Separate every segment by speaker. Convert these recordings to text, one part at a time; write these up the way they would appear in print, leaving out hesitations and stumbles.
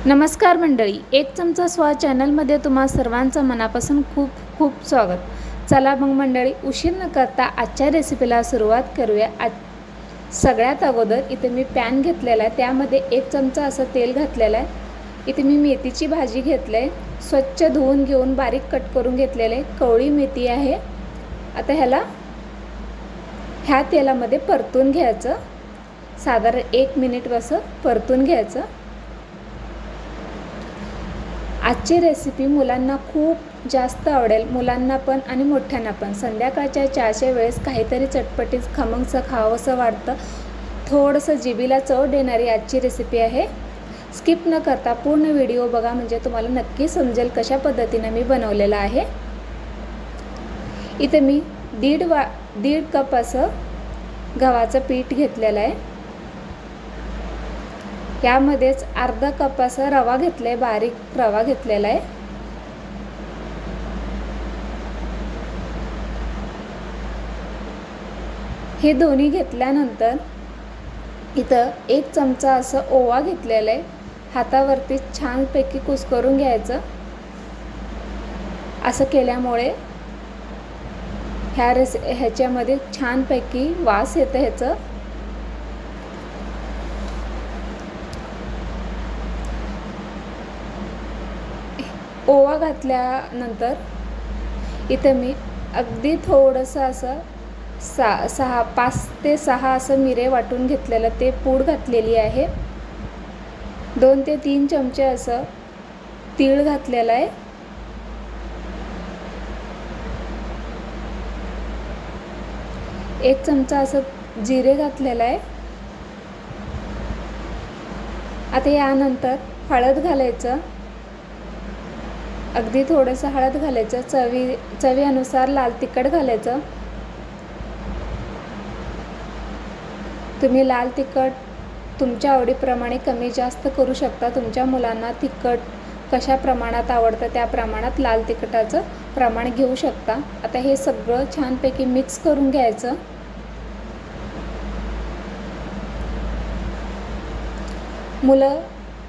Speaker 1: नमस्कार मंडळी, एक चमचा स्वाद चॅनलमध्ये तुम्हा सर्वांचं मनापासून खूप खूप स्वागत। चला मग मंडळी, उशीर न करता आजच्या रेसिपीला सुरुवात करूया। सगळ्यात अगोदर इथे मी पॅन घेतलेला आहे, त्यामध्ये 1 चमचा असं तेल घातलेलं आहे। इथे मी मेथीची भाजी घेतली आहे, स्वच्छ धुवून घेऊन बारीक कट करून घेतलेले कवळी मेथी आहे। आता ह्या तेलामध्ये परतून घ्यायचं, साधारण 1 मिनिट असं परतून घ्यायचं। आजची रेसिपी मुलांना खूप जास्त आवडेल, मुलांना पण आणि मोठ्यांना पण। संध्याकाळच्या चहाच्या वेळेस काहीतरी चटपटीत खमंगचं खावंसं वाटतं, थोडंसं जिभेला चव देणारी आजची रेसिपी आहे। स्किप न करता पूर्ण व्हिडिओ बघा, म्हणजे तुम्हाला नक्की समजेल कशा पद्धतीने मी बनवलेला आहे। इथे मी दीड कप असं गव्हाचं पीठ घेतलेलं आहे। यामध्येच अर्धा कप असा रवा घेतलाय, बारीक रवा घेतलेला आहे। हे दोन्ही घेतल्यानंतर इथं 1 चमचा असं ओवा घेतलेला आहे, हातावरती छानपैकी कुस्करून घ्यायचं। असं केल्यामुळे ह्याच्यामध्ये छानपैकी वास येतं ह्याचं। ओवा घातल्यानंतर इथं मी अगदी थोडंसं असं 5 ते 6 असं मिरे वाटून घेतलेलं ते पूड घातलेली आहे। 2 ते 3 चमचे असं तीळ घातलेलं आहे। 1 चमचा असं जिरे घातलेलं आहे। आता यानंतर हळद घालायचं, अगदी थोडंसं हळद घालायचं। चवीनुसार लाल तिखट घालायचं। तुम्ही लाल तिखट तुमच्या आवडीप्रमाणे कमी जास्त करू शकता। तुमच्या मुलांना तिखट कशा प्रमाणात आवडतं त्या प्रमाणात लाल तिखटाचं प्रमाण घेऊ शकता। आता हे सगळं छानपैकी मिक्स करून घ्यायचं। मुलं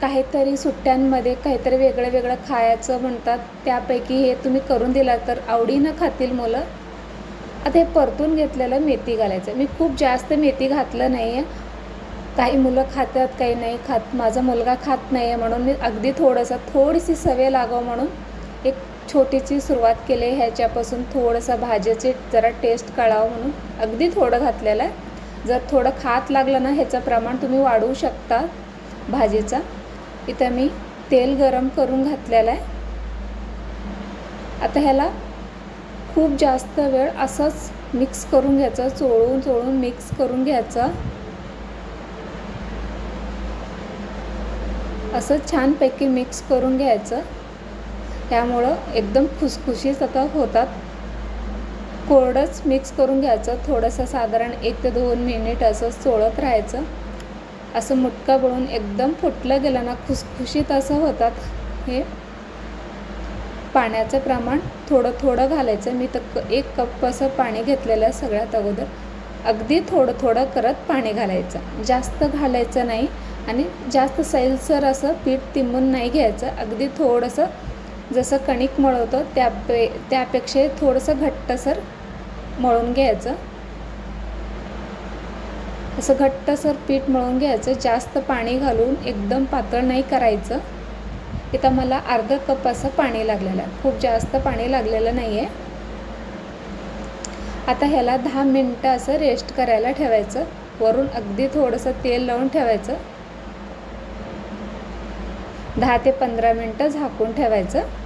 Speaker 1: काहीतरी सुट्ट्यांमध्ये काहीतरी वेगळं खायचं म्हणतात, त्यापैकी हे तुम्ही करून दिला तर आवडीनं खातील मुलं। आता हे परतून घेतलेलं मेथी घालायचं। मी खूप जास्त मेथी घातलं नाही आहे, काही मुलं खातात काही नाही खात। माझा मुलगा खात नाही आहे म्हणून मी अगदी थोडीशी सवय लागावं म्हणून एक छोटीशी सुरुवात केली आहे। ह्याच्यापासून थोडंसं भाजीची जरा टेस्ट कळावं म्हणून अगदी थोडं घातलेलं आहे। जर थोडं खात लागलं ना, ह्याचं प्रमाण तुम्ही वाढवू शकता भाजीचा। इथं मी तेल गरम करून घातलेलं आहे। आता ह्याला खूप जास्त वेळ असंच मिक्स करून घ्यायचं, चोळून मिक्स करून घ्यायचं। असं छानपैकी मिक्स करून घ्यायचं, त्यामुळं एकदम खुसखुशीत आता होतात। कोरडंच मिक्स करून घ्यायचं, थोडंसं साधारण 1 ते 2 मिनिट असं चोळत राहायचं। असं मुटका बळून एकदम फुटलं गेलं ना, खुसखुशीत असं होतात। हे पाण्याचं प्रमाण थोडं घालायचं। मी तर 1 कप असं पाणी घेतलेलं आहे सगळ्यात अगोदर। अगदी थोडं करत पाणी घालायचं, जास्त घालायचं नाही आणि जास्त सैलसर असं पीठ तिंबून नाही घ्यायचं। अगदी थोडंसं जसं कणिक मळवतो त्यापेक्षा थोडंसं घट्टसर मळून घ्यायचं। असं घट्टसर पीठ मळून घ्यायचं, जास्त पाणी घालून एकदम पातळ नाही करायचं। इथं मला अर्धा कप असं पाणी लागलेलं आहे, खूप जास्त पाणी लागलेलं नाही आहे। आता ह्याला 10 मिनटं असं रेस्ट करायला ठेवायचं। वरून अगदी थोडंसं तेल लावून ठेवायचं। 10 ते 15 मिनटं झाकून ठेवायचं।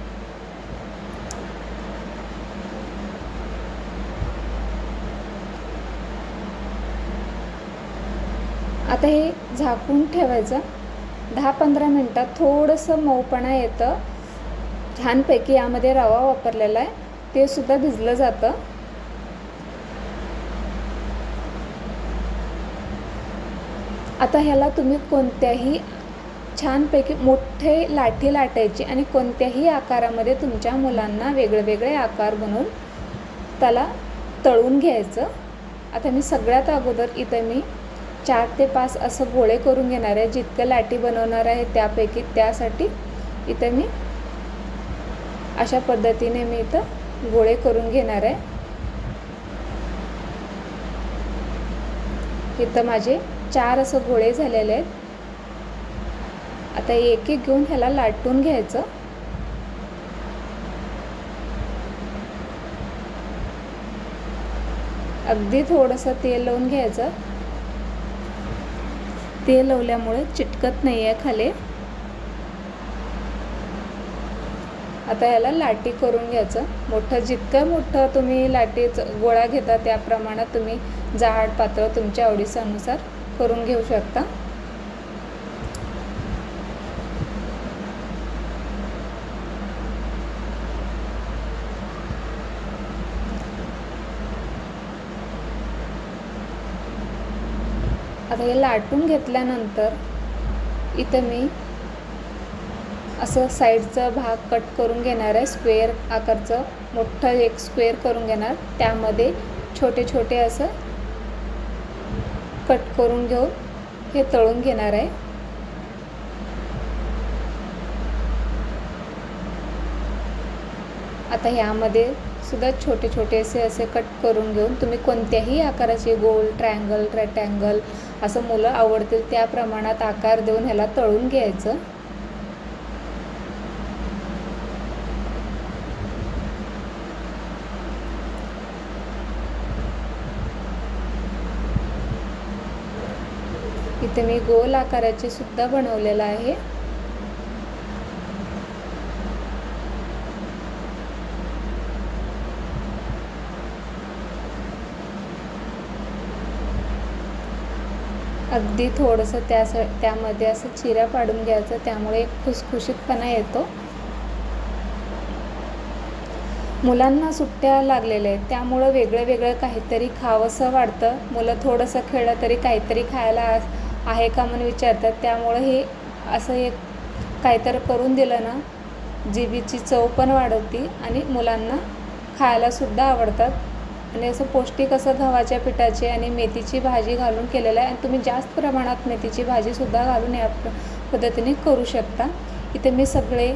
Speaker 1: आता हे झाकून ठेवायचं। 10-15 मिनटात थोडंसं मऊपणा येतं छानपैकी। यामध्ये रवा वापरलेला आहे, ते सुद्धा भिजलं जातं। आता ह्याला तुम्ही कोणत्याही छानपैकी मोठे लाठी लाटायची आणि कोणत्याही आकारामध्ये तुमच्या मुलांना वेगळे आकार बनवून त्याला तळून घ्यायचं। आता मी सगळ्यात अगोदर इथे मी 4 ते 5 असं गोळे करून घेणार आहे. जितकं लाटी बनवणार आहे त्यापैकी, त्यासाठी इथं मी अशा पद्धतीने मी इथं गोळे करून घेणार आहे. इथं माझे 4 असं गोळे झालेले आहेत. आता एक एक घेऊन ह्याला लाटून घ्यायचं. अगदी थोडंसं तेल लावून घ्यायचं. तेल लावल्यामुळे चिटकत नाही आहे खाली. आता याला लाटी करून घ्यायचं. जितकं मोठं तुम्ही लाटीचं गोळा घेता त्या प्रमाणात तुम्ही जाड पातळ तुमच्या आवडीनुसार करून घेऊ शकता. आता हे लाटून घेतल्यानंतर इथं मी असं साईडचा भाग कट करून घेणार आहे. स्क्वेअर आकारचं मोठं एक स्क्वेअर करून घेणार. त्यामध्ये छोटे छोटे असं कट करून घेऊन हे तळून घेणार आहे. आता ह्यामध्ये सुद्धा छोटे छोटेसे असे कट करून घेऊन तुम्ही कोणत्याही आकाराचे गोल, ट्रायंगल, रेक्टँगल असं मुलं आवडतील त्या प्रमाणात आकार देऊन ह्याला तळून घ्यायचं. इथे मी गोल आकाराचे सुद्धा बनवलेला आहे. अगदी थोडंसं त्यामध्ये असं चिऱ्या पाडून घ्यायचं. त्यामुळे एक खुसखुशीतपणा येतो. मुलांना सुट्ट्या लागलेल्या आहेत त्यामुळं वेगळं वेगळं काहीतरी खावंसं वाटतं. मुलं थोडंसं खेळलं तरी काहीतरी खायला आहे का म्हणून विचारतात. त्यामुळं हे असं एक काहीतरी करून दिलं ना, जिभेची चव पण वाढवते आणि मुलांना खायलासुद्धा आवडतात. आणि असं पौष्टिक असं गव्हाच्या पिठाचे आणि मेथीची भाजी घालून केलेलं आहे. आणि तुम्ही जास्त प्रमाणात मेथीची भाजीसुद्धा घालून या पद्धतीने करू शकता. इथे मी सगळे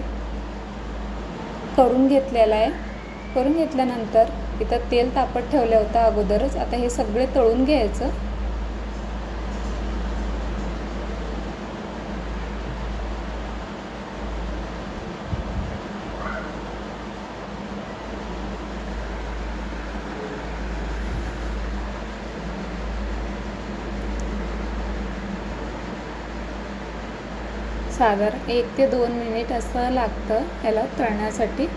Speaker 1: करून घेतलेलं आहे. करून घेतल्यानंतर इथं तेल तापत ठेवलं होतं अगोदरच. आता हे सगळे तळून घ्यायचं. साधारण 1 ते 2 मिनिट असं लागतं ह्याला तळण्यासाठी.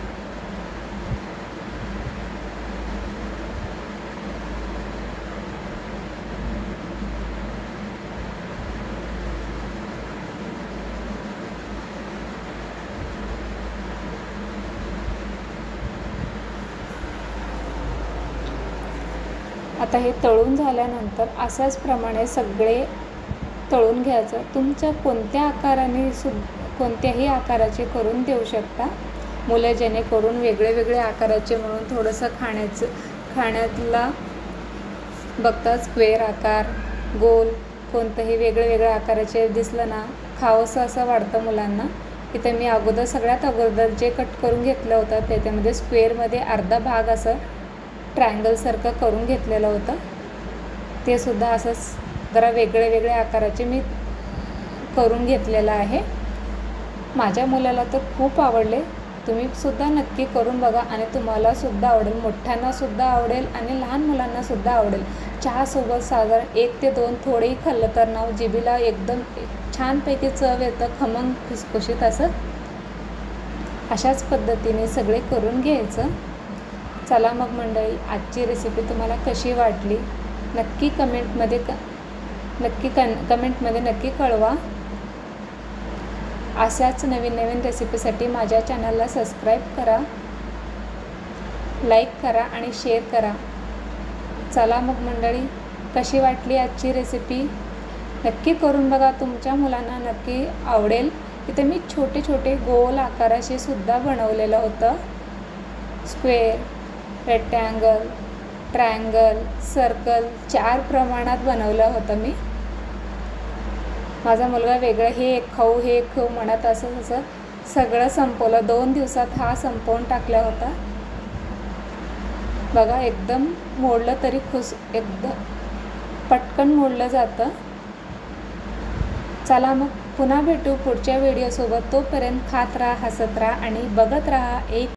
Speaker 1: आता हे तळून झाल्यानंतर अशाच प्रमाणे सगळे तळून घ्यायचं. तुमच्या कोणत्या आकाराने कोणत्याही आकाराचे करून देऊ शकता मुलं, जेणेकरून वेगळे वेगळे आकाराचे म्हणून थोडंसं खाण्यातला बघता स्क्वेअर आकार, गोल कोणतंही वेगळे वेगळे आकाराचे दिसलं ना खावंसं असं वाटतं मुलांना. इथे मी सगळ्यात अगोदर जे कट करून घेतलं होतं त्याच्यामध्ये स्क्वेअरमध्ये अर्धा भाग असं ट्रायंगलसारखं करून घेतलेलं होतं. ते सुद्धा असंच जरा वेगळे वेगळे आकाराचे मी करून घेतलेलं आहे. माझ्या मुलाला तर खूप आवडले. तुम्हीसुद्धा नक्की करून बघा आणि तुम्हालासुद्धा आवडेल. मोठ्यांनासुद्धा आवडेल आणि लहान मुलांनासुद्धा आवडेल. चहासोबत साधारण 1 ते 2 थोडेही खाल्लं तर ना जिभेला एकदम छानपैकी चव येतं, खमंग खुसखुशीत असं. अशाच पद्धतीने सगळे करून घ्यायचं. चला मग मंडळी, आजची रेसिपी तुम्हाला कशी वाटली नक्की कमेंटमध्ये नक्की कळवा. अशाच नवीन नवीन रेसिपीसाठी माझ्या चॅनलला सबस्क्राईब करा, लाईक करा आणि शेअर करा. चला मग मंडळी, कशी वाटली आजची रेसिपी नक्की करून बघा. तुमच्या मुलांना नक्की आवडेल. इथे मी छोटे छोटे गोल आकाराचे सुद्धा बनवलेलं होतं. स्क्वेअर, रेक्टँगल, ट्रायंगल, सर्कल 4 प्रमाणात बनवलं होतं मी. माझा मुलगा वेगळं हे एक खाऊ हे एक खाऊ म्हणत असं तसं सगळं संपवलं. 2 दिवसात हा संपवून टाकला होता. बघा एकदम मोडलं तरी एकदम पटकन मोडलं जातं. चला मग पुन्हा भेटू पुढच्या व्हिडिओसोबत. तोपर्यंत खात राहा, हसत राहा आणि बघत राहा एक